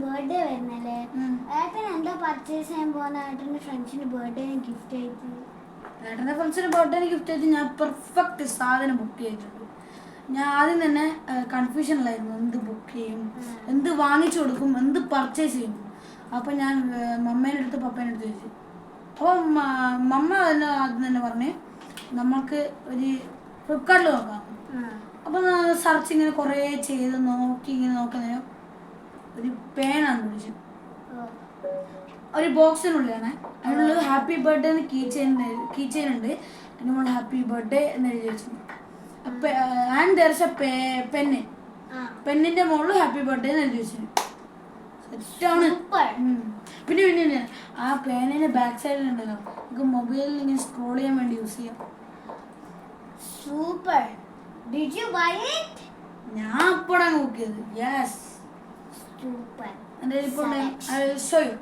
Birthday വരുന്നല്ലേ, ഏട്ടൻ എന്താ purchase ചെയ്യാൻ പോകുന്ന? ഏട്ടൻ്റെ ഫ്രണ്ട്സിന് ബർത്ത്ഡേന് ഗിഫ്റ്റ് ആയിട്ട് ഏട്ടൻ്റെ ഫ്രണ്ട്സിന് ബർത്ത്ഡേന് ഗിഫ്റ്റ് ആയിട്ട് ഞാൻ പെർഫെക്റ്റ് സാധനം ബുക്ക് ചെയ്തിട്ടുണ്ട്. ഞാൻ ആദ്യം തന്നെ കൺഫ്യൂഷനിലായിരുന്നു, എന്ത് ബുക്ക് ചെയ്യും, എന്ത് വാങ്ങിച്ചു കൊടുക്കും, എന്ത് പർച്ചേസ് ചെയ്യും. അപ്പം ഞാൻ മമ്മേൻ്റെ അടുത്ത് പപ്പേൻ്റെ അടുത്ത് ചോദിച്ചു. അപ്പോൾ മമ്മ തന്നെ ആദ്യം തന്നെ പറഞ്ഞ് നമുക്ക് ഒരു ഫ്ലിപ്കാർട്ടിൽ നോക്കാം. അപ്പം സെർച്ച് ഇങ്ങനെ കുറേ ചെയ്ത് നോക്കി ഇങ്ങനെ നോക്കുന്നതിന് ഒരു പേനാണ് പിടിച്ചു. ഒരു ബോക്സിനുള്ളിലാണ്, അതിനുള്ളിൽ ഹാപ്പി ബർത്ത്ഡേ എന്ന് കീ ചെയിൻ ഉണ്ട്. അതിന് നമ്മൾ ഹാപ്പി ബർത്ത്ഡേ എന്ന് എഴുതി വെച്ചിട്ടുണ്ട്. And there is a pen, പെന്നിന്റെ മുകളിൽ ഹാപ്പി ബർത്ത്ഡേ എന്ന് എഴുതി വെച്ചിട്ടുണ്ട്. സെറ്റാണ്. പിന്നെ പിന്നെ ആ പേനിന്റെ ബാക്ക് സൈഡിൽ ഉണ്ടല്ലോ, നമുക്ക് മൊബൈലിൽ ഇങ്ങനെ സ്ക്രോൾ ചെയ്യാൻ വേണ്ടി യൂസ് ചെയ്യാം. Super. Did you buy it? ഞാൻ അപ്പോഴാണ് ബുക്ക് ചെയ്തത്. Yes, super. എൻ്റെ ഇപ്പോൾ ഷോ യു.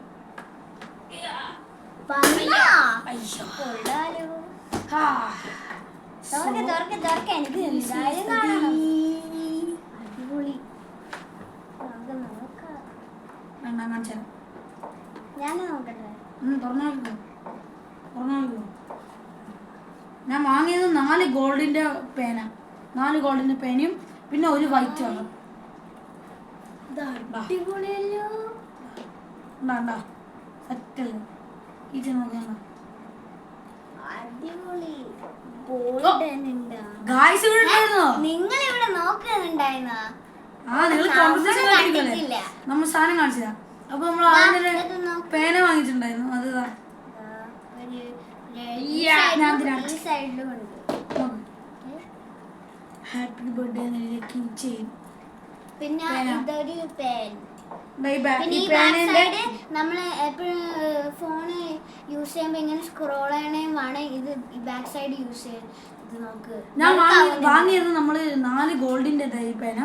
ഞാൻ വാങ്ങിയത് 4 ഗോൾഡിന്റെ പേന, 4 ഗോൾഡിന്റെ പേനയും പിന്നെ ഒരു വൈറ്റ് കളർ. സെറ്റല്ലേ ഇത് നോക്കാം. നിങ്ങൾ ഇവിടെ നോക്കുന്നുണ്ടായിരുന്നോ? നമ്മൾ സാധനം കാണിച്ചതാ. അപ്പൊ നമ്മൾ അതിന്റെ പേന വാങ്ങിച്ചിട്ടുണ്ടായിരുന്നു. അതാ ഹാപ്പി ബർത്ത്ഡേ പിന്നെ ഇതൊരു പേൻ. നമ്മള് എപ്പോഴും ഫോണ് യൂസ് ചെയ്യുമ്പോ ഇങ്ങനെ സ്ക്രോൾ ചെയ്യണേമാണ്. ഇത് ബാക്ക് സൈഡ് യൂസ് ചെയ്യാൻ. ഞാൻ വാങ്ങിയത് നമ്മള് 4 ഗോൾഡിന്റെ പേന,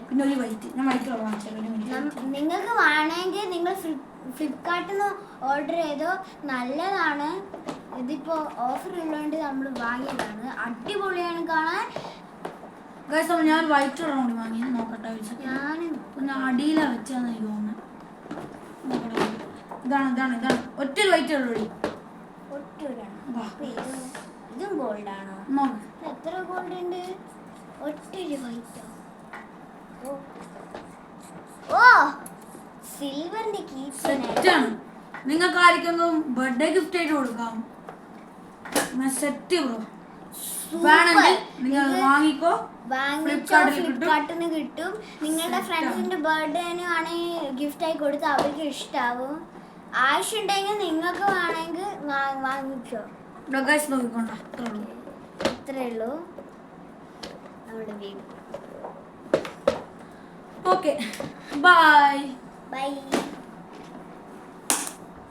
പിന്നെ ഒരു വൈറ്റ്. ഞാൻ വൈറ്റ് കളർ വാങ്ങിച്ചത്. നിങ്ങൾക്ക് വേണമെങ്കിൽ നിങ്ങൾ ഫ്ലിപ്കാർട്ടിൽ നിന്ന് ഓർഡർ ചെയ്തോ, നല്ലതാണ്. ഇതിപ്പോ ഓഫർ ഉള്ളതുകൊണ്ട് നമ്മൾ വാങ്ങിയതാണ്. അടിപൊളിയാണ് കാണാൻ. ഞാൻ വൈറ്റ് കളർ കൂടി വാങ്ങി നോക്കട്ടെ. പിന്നെ അടിയിലാണ് വെച്ചാന്ന് എനിക്ക് തോന്നുന്നത്. ഇതാണ് ഇതാണ് ഇതാണ് ഒറ്റൊരു വൈറ്റ് കളർ കൂടി. ഇതും ഗോൾഡ് ആണോ? എത്ര ഗോൾഡ് ഉണ്ട്? ഒറ്റൊരു വൈറ്റ്. ഓ, സിൽവറിന്റെ സെറ്റാണ്. നിങ്ങൾക്ക് ആർക്കെങ്കിലും ബർത്ത്ഡേ ഗിഫ്റ്റ് ആയിട്ട് കൊടുക്കാം. Set bro. വേണമെങ്കിൽ നിങ്ങൾ വാങ്ങിക്കോ. ഫ്ലിപ്കാർട്ടിൽ നിന്ന് കിട്ടും. നിങ്ങളുടെ ഫ്രണ്ട്സിന്റെ ബർത്ത്ഡേന് ആണെങ്കിൽ ഗിഫ്റ്റ് ആയി കൊടുത്ത് അവർക്ക് ഇഷ്ടാവും. ആവശ്യമുണ്ടെങ്കിൽ നിങ്ങൾക്ക് വേണമെങ്കിൽ വാങ്ങിച്ചോ. ഇത്രേ ഉള്ളൂ നമ്മുടെ വീഡിയോ. Okay, bye bye.